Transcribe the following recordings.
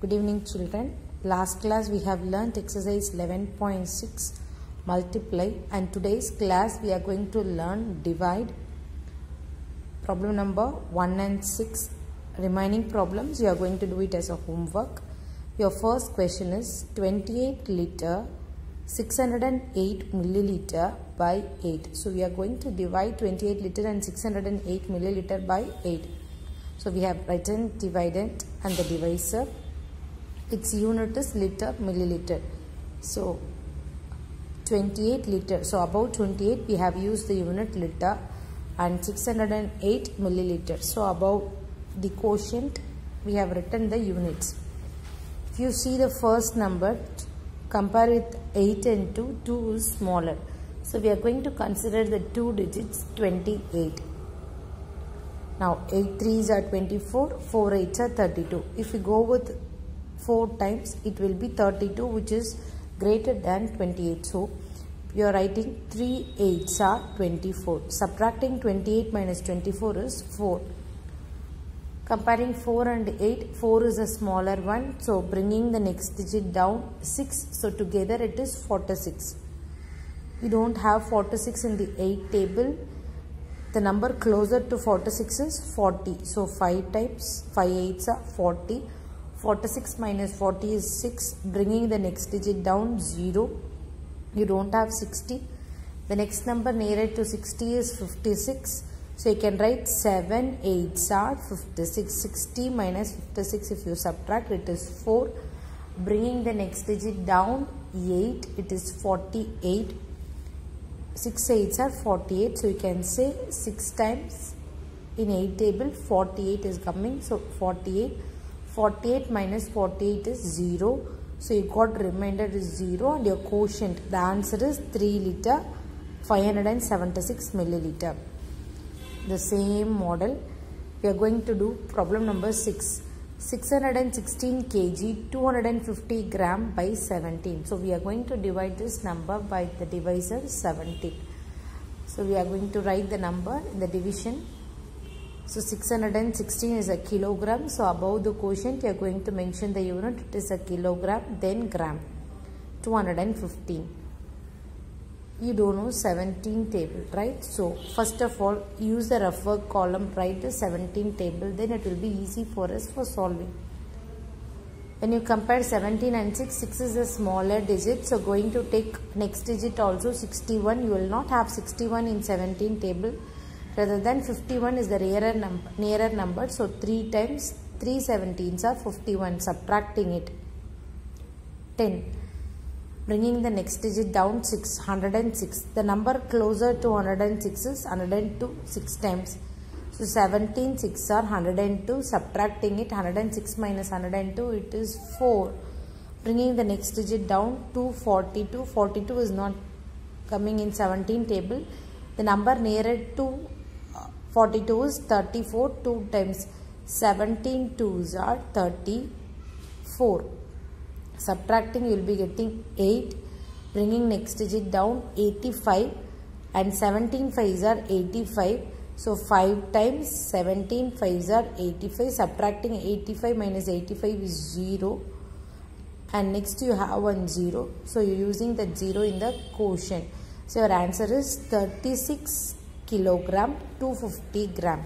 Good evening children. Last class we have learnt exercise 11.6 multiply, and today's class we are going to learn divide. Problem number 1 and 6. Remaining problems you are going to do it as a homework. Your first question is 28 liter 608 milliliter by 8. So we are going to divide 28 liter and 608 milliliter by 8. So we have written dividend and the divisor. Its unit is liter milliliter. So 28 liter. So above 28 we have used the unit liter and 608 milliliter. So above the quotient we have written the units. If you see the first number, compare with 8 and 2, 2 is smaller. So we are going to consider the two digits 28. Now 8 3s are 24, 4 8s are 32. If we go with 4 times, it will be 32, which is greater than 28. So you are writing 3 8s are 24. Subtracting 28 minus 24 is 4. Comparing 4 and 8, 4 is a smaller one. So bringing the next digit down 6. So together it is 46. We don't have 46 in the 8 table. The number closer to 46 is 40. So 5 times 5 8s are 40. 46 minus 40 is 6. Bringing the next digit down 0. You don't have 60. The next number nearer to 60 is 56. So you can write 7 8s are 56. 60 minus 56, if you subtract, it is 4. Bringing the next digit down 8, it is 48. 6 8s are 48. So you can say 6 times in 8 table 48 is coming. So 48. 48 minus 48 is 0. So you got remainder is 0 and your quotient, the answer is 3 liter 576 milliliter. The same model we are going to do problem number 6. 616 kg 250 gram by 17. So we are going to divide this number by the divisor 17. So we are going to write the number in the division. So 616 is a kilogram. So above the quotient you are going to mention the unit. It is a kilogram, then gram. 215. You don't know 17 table, right? So first of all, use the rough work column, write the 17 table, then it will be easy for us for solving. When you compare 17 and 6, 6 is a smaller digit, so going to take next digit also 61. You will not have 61 in 17 table. Rather than 51 is the nearer number. So 3 times 3 17s are 51. Subtracting it 10. Bringing the next digit down 6, 106. The number closer to 106 is 102 6 times. So 17 6 are 102. Subtracting it 106 minus 102, it is 4. Bringing the next digit down to 42. 42 is not coming in 17 table. The number nearer to 42 is 34. 2 times 17 2s are 34. Subtracting, you will be getting 8. Bringing next digit down 85 and 17 5s are 85. So 5 times 17 5s are 85. Subtracting 85 minus 85 is 0. And next you have one 0. So you are using that 0 in the quotient. So your answer is 36 kilogram 250 gram.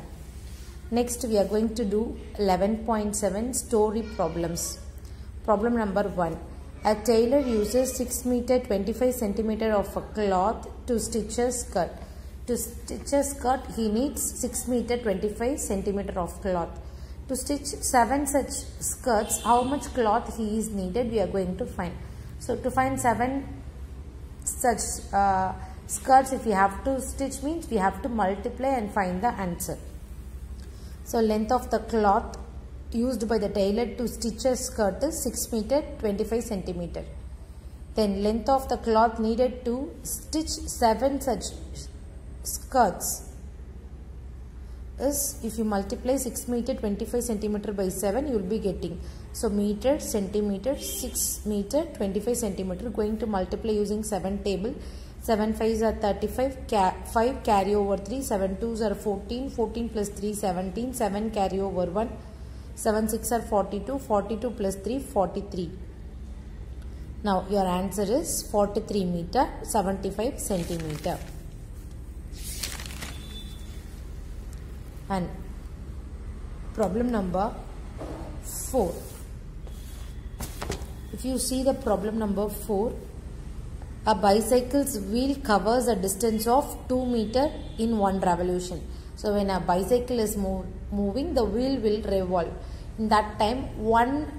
Next we are going to do 11.7 story problems. Problem number 1. A tailor uses 6 meter 25 centimeter of a cloth to stitch a skirt. To stitch a skirt, he needs 6 meter 25 centimeter of cloth. To stitch 7 such skirts, how much cloth he is needed, we are going to find. So to find 7 such skirts, if you have to stitch, means we have to multiply and find the answer. So length of the cloth used by the tailor to stitch a skirt is 6 meter 25 centimeter. Then length of the cloth needed to stitch 7 such skirts is, if you multiply 6 meter 25 centimeter by 7, you will be getting. So meter, centimeter, 6 meter 25 centimeter, going to multiply using 7 table. 7 5s are 35, 5 carry over 3, 7 2s are 14, 14 plus 3 17, 7 carry over 1. 7 6 are 42. 42 plus 3, 43. Now your answer is 43 meter, 75 centimeter. And problem number 4. If you see the problem number 4, a bicycle's wheel covers a distance of 2 meter in one revolution. So when a bicycle is moving, the wheel will revolve. In that time, one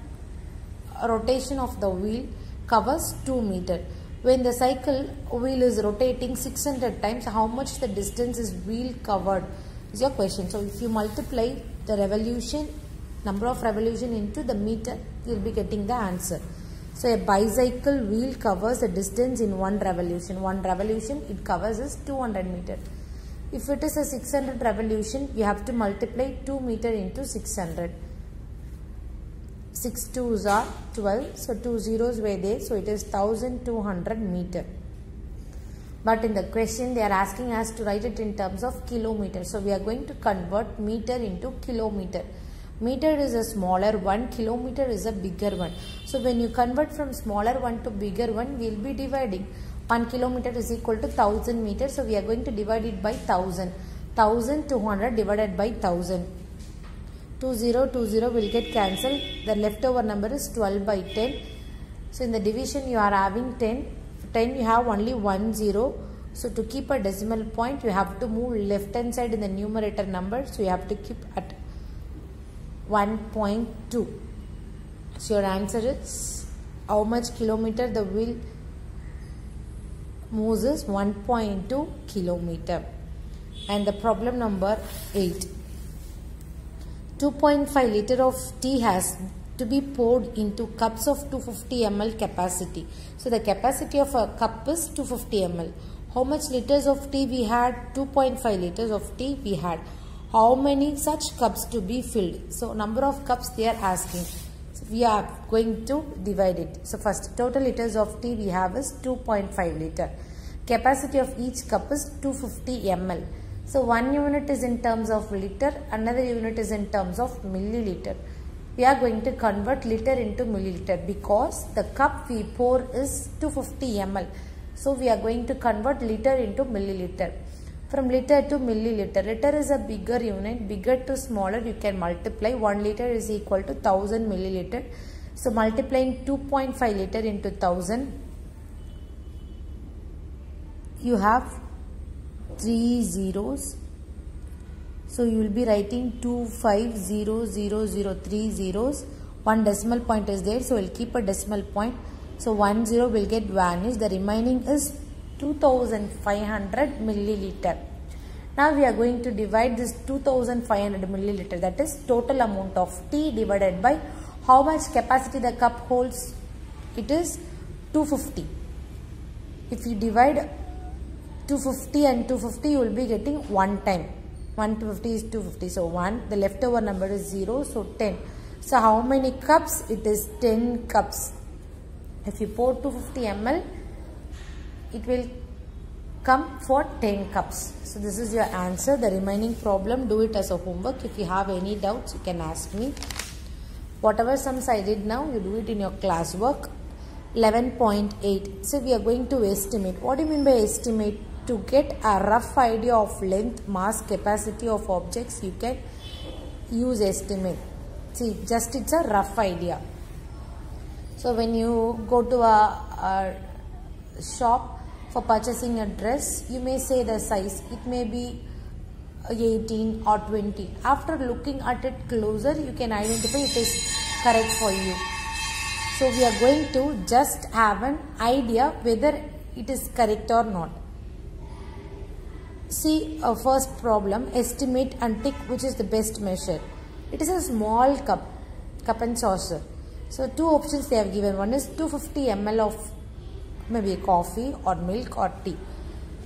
rotation of the wheel covers 2 meter. When the cycle wheel is rotating 600 times, how much the distance is wheel covered is your question. So if you multiply the revolution, number of revolution into the meter, you will be getting the answer. So a bicycle wheel covers a distance in one revolution. One revolution it covers is 200 meter. If it is a 600 revolution, you have to multiply 2 meter into 600. 6 2s are 12. So 2 zeros were there. So it is 1200 meter. But in the question they are asking us to write it in terms of kilometer. So we are going to convert meter into kilometer. Meter is a smaller one, kilometer is a bigger one. So when you convert from smaller one to bigger one, we will be dividing. 1 kilometer is equal to 1000 meters. So we are going to divide it by 1000. 1200 divided by 1000. 20 will get cancelled. The leftover number is 12 by 10. So in the division you are having 10. 10 you have only 1 0. So to keep a decimal point, you have to move left hand side in the numerator number. So you have to keep at 1.2. So your answer is how much kilometer the wheel moves is 1.2 kilometer. And the problem number 8. 2.5 liter of tea has to be poured into cups of 250 ml capacity. So the capacity of a cup is 250 ml. How much liters of tea we had? 2.5 liters of tea we had. How many such cups to be filled? So number of cups they are asking. So we are going to divide it. So first total liters of tea we have is 2.5 liter. Capacity of each cup is 250 ml. So one unit is in terms of liter, another unit is in terms of milliliter. We are going to convert liter into milliliter because the cup we pour is 250 ml. So we are going to convert liter into milliliter. From liter to milliliter, liter is a bigger unit, bigger to smaller you can multiply. 1 liter is equal to 1000 milliliter. So multiplying 2.5 liter into 1000, you have 3 zeros. So you will be writing 2500003 zeros. One decimal point is there, so we will keep a decimal point. So 1 0 will get vanished. The remaining is 2500 milliliter. Now we are going to divide this 2500 milliliter, that is total amount of tea, divided by how much capacity the cup holds. It is 250. If you divide 250 and 250, you will be getting one time. 1 to 50 is 250. So 1, the leftover number is 0, so 10. So how many cups? It is 10 cups. If you pour 250 ml, it will come for 10 cups. So this is your answer. The remaining problem, do it as a homework. If you have any doubts, you can ask me. Whatever sums I did now, you do it in your classwork. 11.8. So we are going to estimate. What do you mean by estimate? To get a rough idea of length, mass, capacity of objects, you can use estimate. See, just it's a rough idea. So when you go to a shop for purchasing a dress, you may say the size. It may be 18 or 20. After looking at it closer, you can identify it is correct for you. So we are going to just have an idea whether it is correct or not. See a first problem, estimate and tick which is the best measure. It is a small cup and saucer. So two options they have given. One is 250 ml of maybe coffee or milk or tea.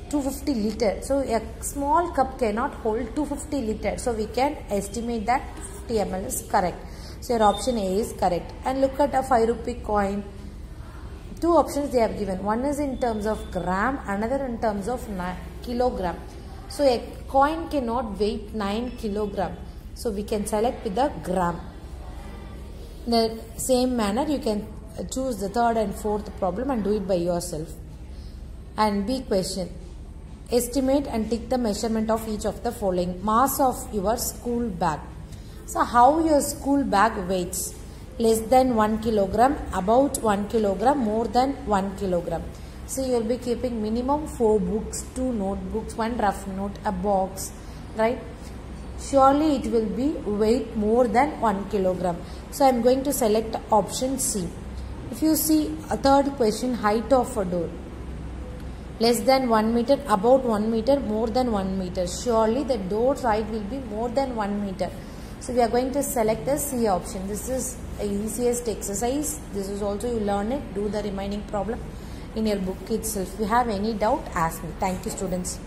250 liter. So a small cup cannot hold 250 liter. So we can estimate that 50 ml is correct. So your option A is correct. And look at a 5 rupee coin. Two options they have given. One is in terms of gram, another in terms of kilogram. So a coin cannot weigh 9 kilogram. So we can select with the gram. In the same manner, you can choose the third and fourth problem and do it by yourself. And B question. Estimate and take the measurement of each of the following. Mass of your school bag. So how your school bag weighs? Less than 1 kilogram, about 1 kilogram, more than 1 kilogram. So you will be keeping minimum 4 books, 2 notebooks, 1 rough note, a box, right? Surely it will be weight more than 1 kilogram. So I am going to select option C. If you see a third question, height of a door. Less than 1 meter, about 1 meter, more than 1 meter. Surely the door's height will be more than 1 meter. So we are going to select the C option. This is the easiest exercise. This is also you learn it. Do the remaining problem in your book itself. If you have any doubt, ask me. Thank you, students.